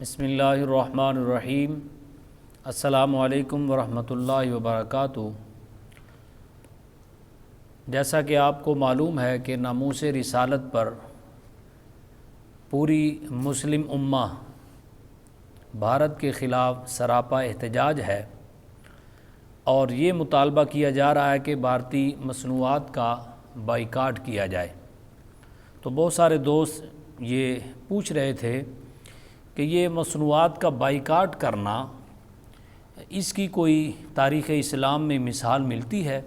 بسم اللہ الرحمن الرحیم۔ السلام علیکم ورحمۃ اللہ وبرکاتہ۔ جیسا کہ آپ کو معلوم ہے کہ ناموس رسالت پر پوری مسلم امہ بھارت کے خلاف سراپا احتجاج ہے اور یہ مطالبہ کیا جا رہا ہے کہ بھارتی مصنوعات کا بائیکاٹ کیا جائے۔ تو بہت سارے دوست یہ پوچھ رہے تھے کہ یہ مصنوعات کا بائیکاٹ کرنا، اس کی کوئی تاریخ اسلام میں مثال ملتی ہے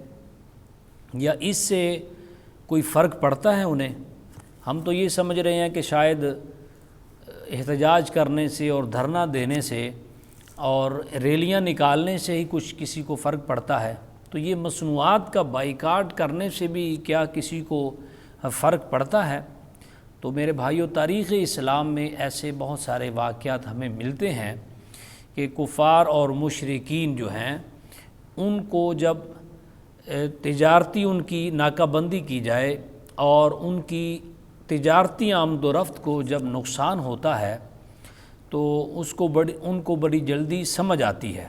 یا اس سے کوئی فرق پڑتا ہے انہیں؟ ہم تو یہ سمجھ رہے ہیں کہ شاید احتجاج کرنے سے اور دھرنا دینے سے اور ریلیاں نکالنے سے ہی کچھ کسی کو فرق پڑتا ہے، تو یہ مصنوعات کا بائیکاٹ کرنے سے بھی کیا کسی کو فرق پڑتا ہے؟ تو میرے بھائیو، تاریخ اسلام میں ایسے بہت سارے واقعات ہمیں ملتے ہیں کہ کفار اور مشرکین جو ہیں ان کو جب تجارتی ان کی ناکہ بندی کی جائے اور ان کی تجارتی آمد و رفت کو جب نقصان ہوتا ہے تو ان کو بڑی جلدی سمجھ آتی ہے۔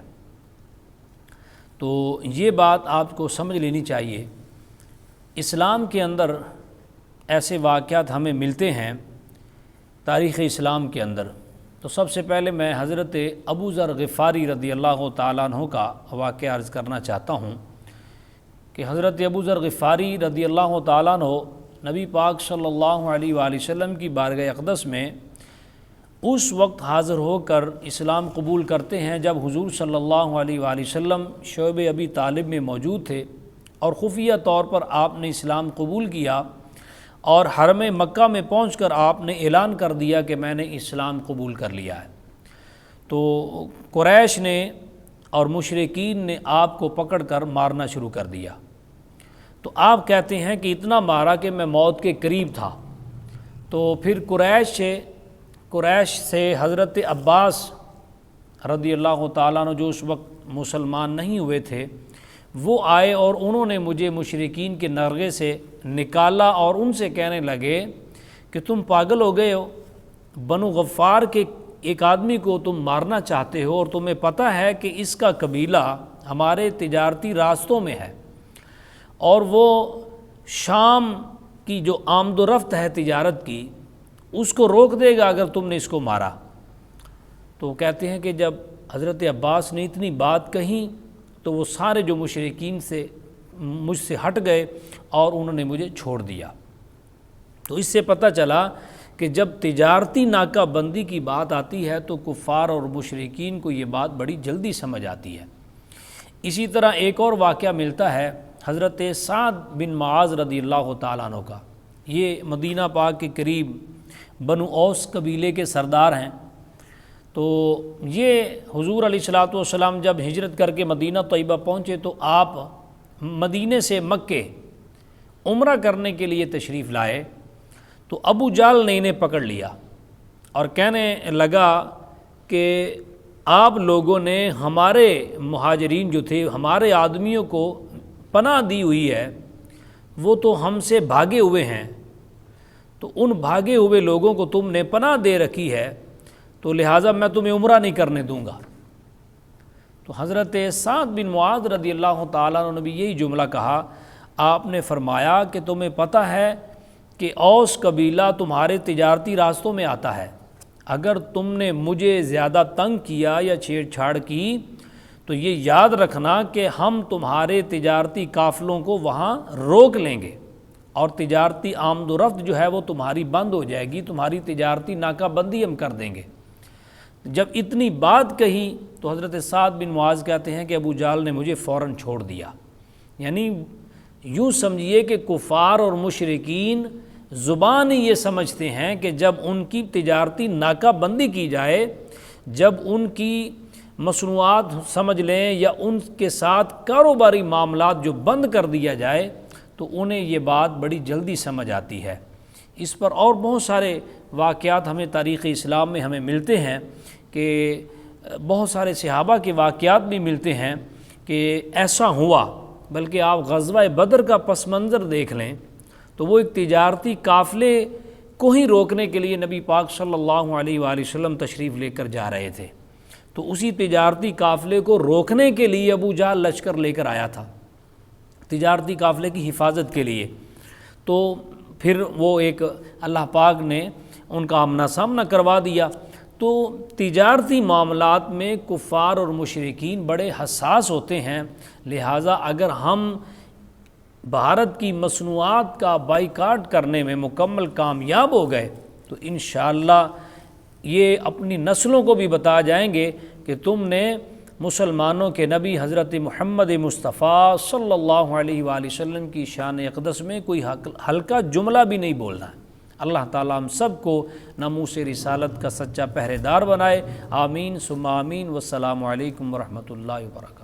تو یہ بات آپ کو سمجھ لینی چاہیے۔ اسلام کے اندر ایسے واقعات ہمیں ملتے ہیں تاریخ اسلام کے اندر۔ تو سب سے پہلے میں حضرت ابو ذر غفاری رضی اللہ تعالیٰ عنہ کا واقعہ عرض کرنا چاہتا ہوں کہ حضرت ابو ذر غفاری رضی اللہ تعالیٰ عنہ نبی پاک صلی اللہ علیہ وآلہ وسلم کی بارگاہ اقدس میں اس وقت حاضر ہو کر اسلام قبول کرتے ہیں جب حضور صلی اللہ علیہ وآلہ وسلم شعب ابی طالب میں موجود تھے اور خفیہ طور پر آپ نے اسلام قبول کیا اور حرم مکہ میں پہنچ کر آپ نے اعلان کر دیا کہ میں نے اسلام قبول کر لیا ہے۔ تو قریش نے اور مشرکین نے آپ کو پکڑ کر مارنا شروع کر دیا۔ تو آپ کہتے ہیں کہ اتنا مارا کہ میں موت کے قریب تھا۔ تو پھر قریش سے حضرت عباس رضی اللہ تعالیٰ عنہ جو اس وقت مسلمان نہیں ہوئے تھے، وہ آئے اور انہوں نے مجھے مشرکین کے نرغے سے نکالا اور ان سے کہنے لگے کہ تم پاگل ہو گئے ہو، بنو غفار کے ایک آدمی کو تم مارنا چاہتے ہو اور تمہیں پتہ ہے کہ اس کا قبیلہ ہمارے تجارتی راستوں میں ہے اور وہ شام کی جو آمد و رفت ہے تجارت کی اس کو روک دے گا اگر تم نے اس کو مارا۔ تو کہتے ہیں کہ جب حضرت عباس نے اتنی بات کہی تو وہ سارے جو مشرکین سے مجھ سے ہٹ گئے اور انہوں نے مجھے چھوڑ دیا۔ تو اس سے پتہ چلا کہ جب تجارتی ناکہ بندی کی بات آتی ہے تو کفار اور مشرکین کو یہ بات بڑی جلدی سمجھ آتی ہے۔ اسی طرح ایک اور واقعہ ملتا ہے حضرت سعد بن معاذ رضی اللہ تعالیٰ عنہ کا۔ یہ مدینہ پاک کے قریب بنو اوس قبیلے کے سردار ہیں۔ تو یہ حضور علیہ الصلوۃ والسلام جب ہجرت کر کے مدینہ طیبہ پہنچے تو آپ مدینے سے مکے عمرہ کرنے کے لیے تشریف لائے۔ تو ابو جہل نے انہیں پکڑ لیا اور کہنے لگا کہ آپ لوگوں نے ہمارے مہاجرین جو تھے، ہمارے آدمیوں کو پناہ دی ہوئی ہے، وہ تو ہم سے بھاگے ہوئے ہیں، تو ان بھاگے ہوئے لوگوں کو تم نے پناہ دے رکھی ہے، تو لہٰذا میں تمہیں عمرہ نہیں کرنے دوں گا۔ تو حضرت سعد بن معاذ رضی اللہ تعالیٰ عنہ نے بھی یہی جملہ کہا۔ آپ نے فرمایا کہ تمہیں پتہ ہے کہ اوس قبیلہ تمہارے تجارتی راستوں میں آتا ہے، اگر تم نے مجھے زیادہ تنگ کیا یا چھیڑ چھاڑ کی تو یہ یاد رکھنا کہ ہم تمہارے تجارتی قافلوں کو وہاں روک لیں گے اور تجارتی آمد و رفت جو ہے وہ تمہاری بند ہو جائے گی، تمہاری تجارتی ناکہ بندی ہم کر دیں گے۔ جب اتنی بات کہی تو حضرت سعد بن معاذ کہتے ہیں کہ ابو جہل نے مجھے فوراً چھوڑ دیا۔ یعنی یوں سمجھیے کہ کفار اور مشرکین زبان ہی یہ سمجھتے ہیں کہ جب ان کی تجارتی ناکہ بندی کی جائے، جب ان کی مصنوعات سمجھ لیں یا ان کے ساتھ کاروباری معاملات جو بند کر دیا جائے تو انہیں یہ بات بڑی جلدی سمجھ آتی ہے۔ اس پر اور بہت سارے واقعات ہمیں تاریخ اسلام میں ہمیں ملتے ہیں کہ بہت سارے صحابہ کے واقعات بھی ملتے ہیں کہ ایسا ہوا۔ بلکہ آپ غزوہ بدر کا پس منظر دیکھ لیں تو وہ ایک تجارتی قافلے کو ہی روکنے کے لیے نبی پاک صلی اللہ علیہ وآلہ وسلم تشریف لے کر جا رہے تھے، تو اسی تجارتی قافلے کو روکنے کے لیے ابو جہل لشکر لے کر آیا تھا، تجارتی قافلے کی حفاظت کے لیے۔ تو پھر وہ ایک اللہ پاک نے ان کا آمنا سامنا کروا دیا۔ تو تجارتی معاملات میں کفار اور مشرکین بڑے حساس ہوتے ہیں، لہٰذا اگر ہم بھارت کی مصنوعات کا بائیکاٹ کرنے میں مکمل کامیاب ہو گئے تو انشاءاللہ یہ اپنی نسلوں کو بھی بتا جائیں گے کہ تم نے مسلمانوں کے نبی حضرت محمد مصطفیٰ صلی اللہ علیہ وآلہ وسلم کی شان اقدس میں کوئی ہلکا جملہ بھی نہیں بولنا ہے۔ اللہ تعالیٰ ہم سب کو ناموس رسالت کا سچا پہرے دار بنائے، آمین ثم آمین، والسلام علیکم ورحمۃ اللہ وبرکاتہ۔